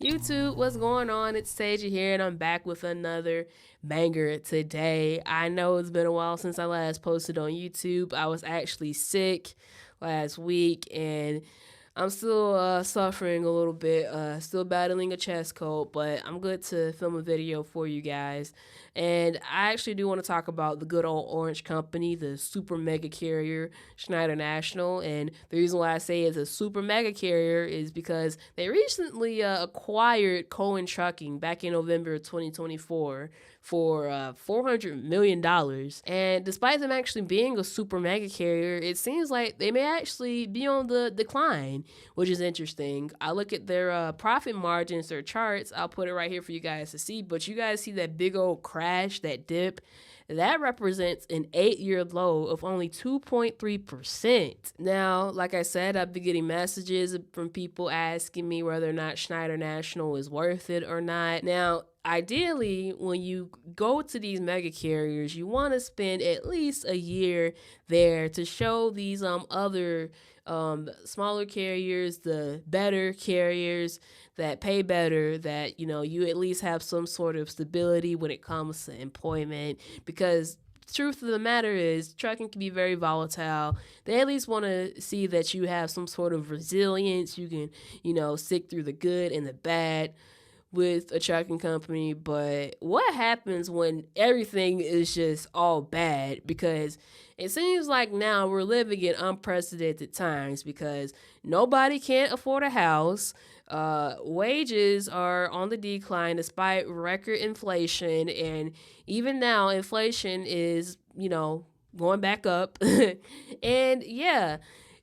YouTube, what's going on? It's Tasia here, and I'm back with another banger today. I know it's been a while since I last posted on YouTube. I was actually sick last week, and I'm still suffering a little bit, still battling a chest cold, but I'm good to film a video for you guys. And I actually do want to talk about the good old orange company, the super mega carrier, Schneider National. And the reason why I say it's a super mega carrier is because they recently acquired Cowan Trucking back in November of 2024 for $400 million. And despite them actually being a super mega carrier, it seems like they may actually be on the decline, which is interesting. I look at their profit margins, their charts. I'll put it right here for you guys to see. But you guys see that big old crash, that dip? That represents an 8-year low of only 2.3%. Now, like I said, I've been getting messages from people asking me whether or not Schneider National is worth it or not. Now, ideally, when you go to these mega carriers, you want to spend at least a year there to show these other smaller carriers, the better carriers that pay better, that you at least have some sort of stability when it comes to employment, because the truth of the matter is trucking can be very volatile. They at least want to see that you have some sort of resilience. You can stick through the good and the bad with a trucking company. But what happens when everything is just all bad? Because it seems like now we're living in unprecedented times, because nobody can't afford a house. Wages are on the decline despite record inflation, and even now inflation is going back up. And yeah,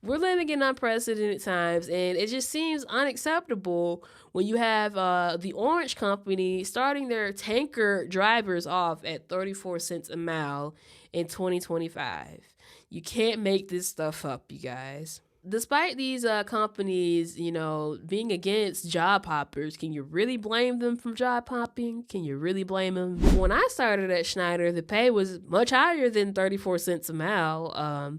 we're living in unprecedented times, and it just seems unacceptable when you have the Orange Company starting their tanker drivers off at 34 cents a mile in 2025. You can't make this stuff up, you guys. Despite these companies, being against job hoppers, can you really blame them for job hopping? Can you really blame them? When I started at Schneider, the pay was much higher than 34 cents a mile.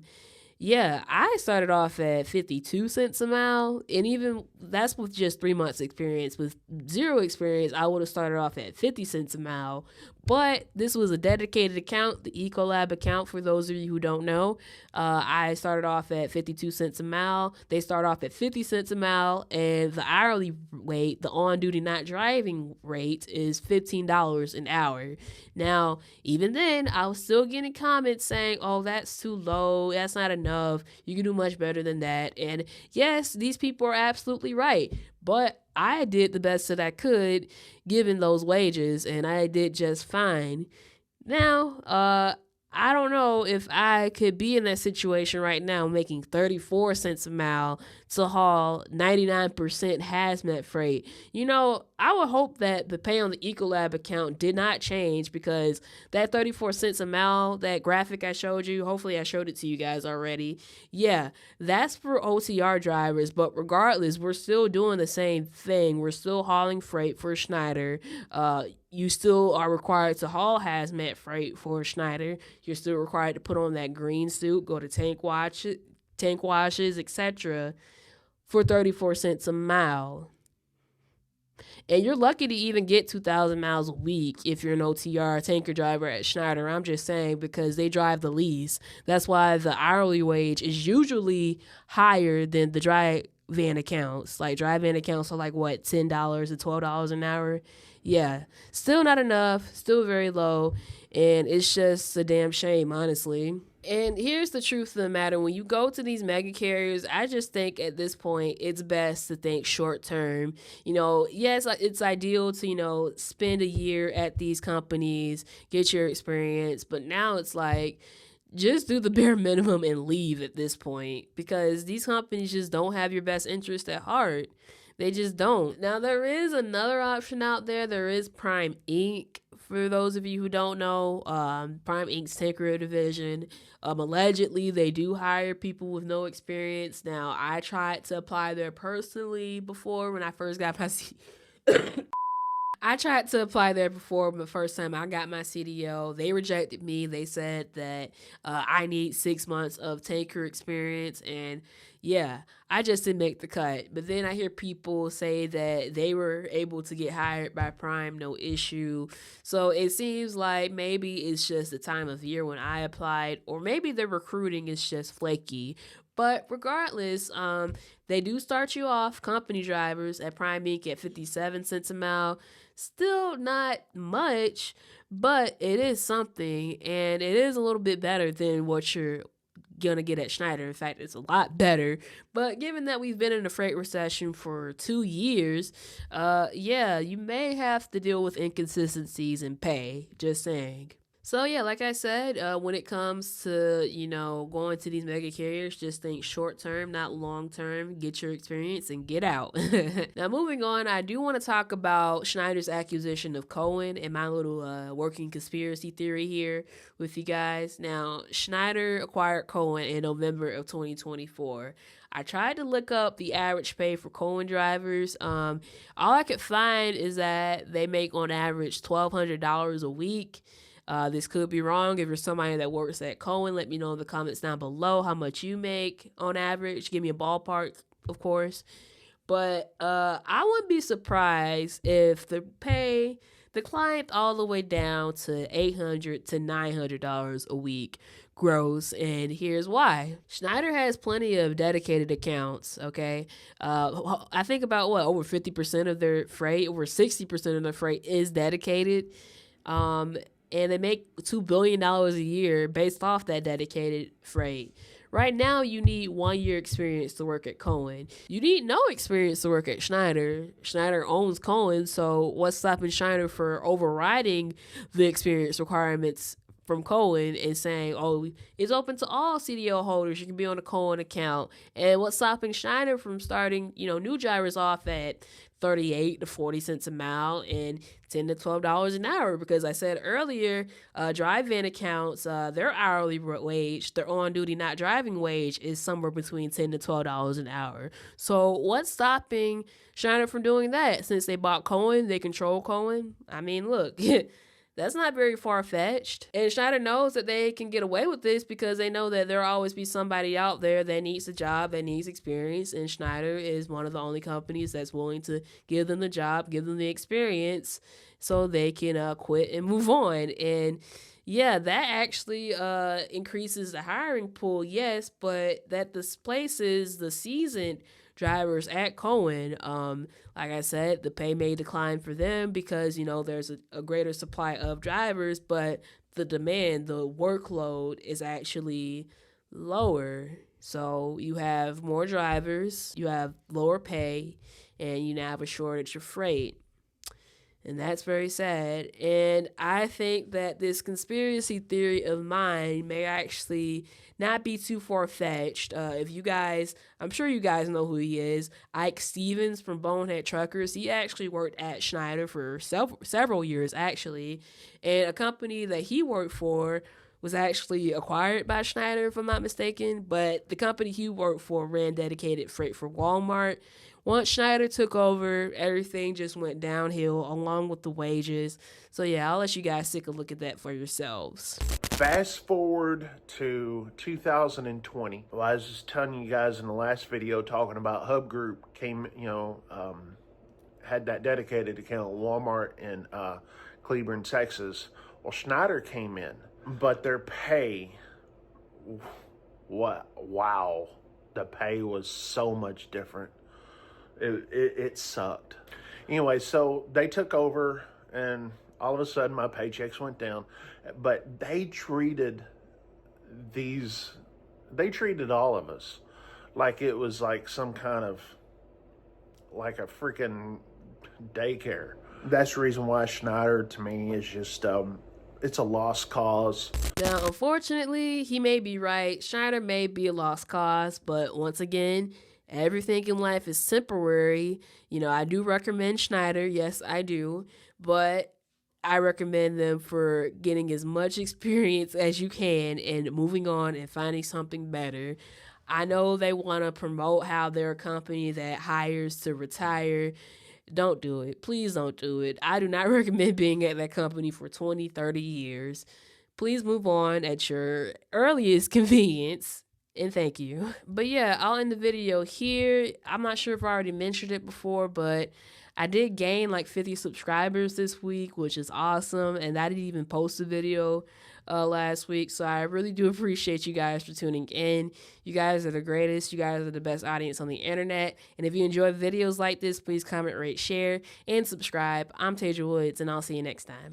Yeah, I started off at 52 cents a mile, and even that's with just 3 months experience. With zero experience, I would have started off at 50 cents a mile. But this was a dedicated account, the Ecolab account, for those of you who don't know. I started off at 52 cents a mile. They start off at 50 cents a mile, and the hourly rate, the on-duty not driving rate, is $15 an hour. Now, even then, I was still getting comments saying, oh, that's too low, that's not enough, you can do much better than that. And yes, these people are absolutely right, but I did the best that I could given those wages, and I did just fine. Now, I don't know if I could be in that situation right now making 34 cents a mile to haul 99% hazmat freight. I would hope that the pay on the Ecolab account did not change, because that 34 cents a mile, that graphic I showed you, hopefully I showed it to you guys already. Yeah, that's for OTR drivers, but regardless, we're still doing the same thing. We're still hauling freight for Schneider. You still are required to haul hazmat freight for Schneider. You're still required to put on that green suit, go to tank washes, etc. for 34 cents a mile. And you're lucky to even get 2,000 miles a week if you're an OTR tanker driver at Schneider. I'm just saying, because they drive the least. That's why the hourly wage is usually higher than the dry van accounts. Like, dry van accounts are like, what, $10 to $12 an hour? Yeah, still not enough, still very low, and it's just a damn shame, honestly. And here's the truth of the matter. When you go to these mega carriers, I just think at this point it's best to think short term. Yes, it's ideal to, spend a year at these companies, get your experience, but now it's like, just do the bare minimum and leave at this point, because these companies just don't have your best interest at heart. They just don't. Now, there is another option out there. There is Prime Inc. For those of you who don't know, Prime Inc.'s tanker division. Allegedly, they do hire people with no experience. Now, I tried to apply there personally before when I first got my I tried to apply there before, but the first time I got my CDL, they rejected me. They said that I need 6 months of tanker experience, and yeah, I just didn't make the cut. But then I hear people say that they were able to get hired by Prime, no issue. So it seems like maybe it's just the time of year when I applied, or maybe the recruiting is just flaky. But regardless, they do start you off company drivers at Prime Inc. at 57 cents a mile. Still not much, but it is something, and it is a little bit better than what you're gonna get at Schneider. In fact, it's a lot better. But given that we've been in a freight recession for 2 years, yeah, you may have to deal with inconsistencies in pay. Just saying. So yeah, like I said, when it comes to going to these mega carriers, just think short term, not long term. Get your experience and get out. Now moving on, I do want to talk about Schneider's acquisition of Cowan and my little working conspiracy theory here with you guys. Now Schneider acquired Cowan in November of 2024. I tried to look up the average pay for Cowan drivers. All I could find is that they make on average $1,200 a week. This could be wrong. If you're somebody that works at Cowan, let me know in the comments down below how much you make on average. Give me a ballpark, of course. But I wouldn't be surprised if the pay declined all the way down to $800 to $900 a week gross, and here's why. Schneider has plenty of dedicated accounts, okay? I think about over 50% of their freight, over 60% of their freight is dedicated. And they make $2 billion a year based off that dedicated freight. Right now, you need 1 year experience to work at Cowan. You need no experience to work at Schneider. Schneider owns Cowan, so what's stopping Schneider for overriding the experience requirements from Cowan and saying, oh, it's open to all CDL holders. You can be on a Cowan account. And what's stopping Schneider from starting, new drivers off at 38 to 40 cents a mile and $10 to $12 an hour? Because I said earlier, drive van accounts, their hourly wage, their on-duty not driving wage is somewhere between $10 to $12 an hour. So what's stopping Schneider from doing that? Since they bought Cowan, they control Cowan. I mean, look, that's not very far-fetched. And Schneider knows that they can get away with this because they know that there'll always be somebody out there that needs a job, that needs experience, and Schneider is one of the only companies that's willing to give them the job, give them the experience, so they can quit and move on. And yeah, that actually increases the hiring pool, yes, but that displaces the seasoned drivers at Cowan. Like I said, the pay may decline for them because, there's a greater supply of drivers, but the demand, the workload is actually lower. So you have more drivers, you have lower pay, and you now have a shortage of freight. And that's very sad. And I think that this conspiracy theory of mine may actually not be too far-fetched. If you guys, I'm sure you guys know who he is, Ike Stevens from Bonehead Truckers. He actually worked at Schneider for several years, actually. And a company that he worked for was actually acquired by Schneider, if I'm not mistaken. But the company he worked for ran dedicated freight for Walmart. Once Schneider took over, everything just went downhill along with the wages. So yeah, I'll let you guys take a look at that for yourselves. Fast forward to 2020. Well, I was just telling you guys in the last video talking about Hub Group came, had that dedicated account at Walmart in Cleburne, Texas. Well, Schneider came in, but their pay, wow, the pay was so much different. It sucked. Anyway, so they took over, and all of a sudden my paychecks went down. But they treated all of us like it was like some kind of, like a freaking daycare. That's the reason why Schneider, to me, is just, it's a lost cause. Now, unfortunately, he may be right. Schneider may be a lost cause, but once again, everything in life is temporary. I do recommend Schneider. Yes, I do. But I recommend them for getting as much experience as you can and moving on and finding something better. I know they want to promote how they're a company that hires to retire. Don't do it. Please don't do it. I do not recommend being at that company for 20, 30 years. Please move on at your earliest convenience. And thank you. But yeah, I'll end the video here. I'm not sure if I already mentioned it before, but I did gain like 50 subscribers this week, which is awesome. And I didn't even post a video last week. So I really do appreciate you guys for tuning in. You guys are the greatest. You guys are the best audience on the internet. And if you enjoy videos like this, please comment, rate, share, and subscribe. I'm Tasia Woods, and I'll see you next time.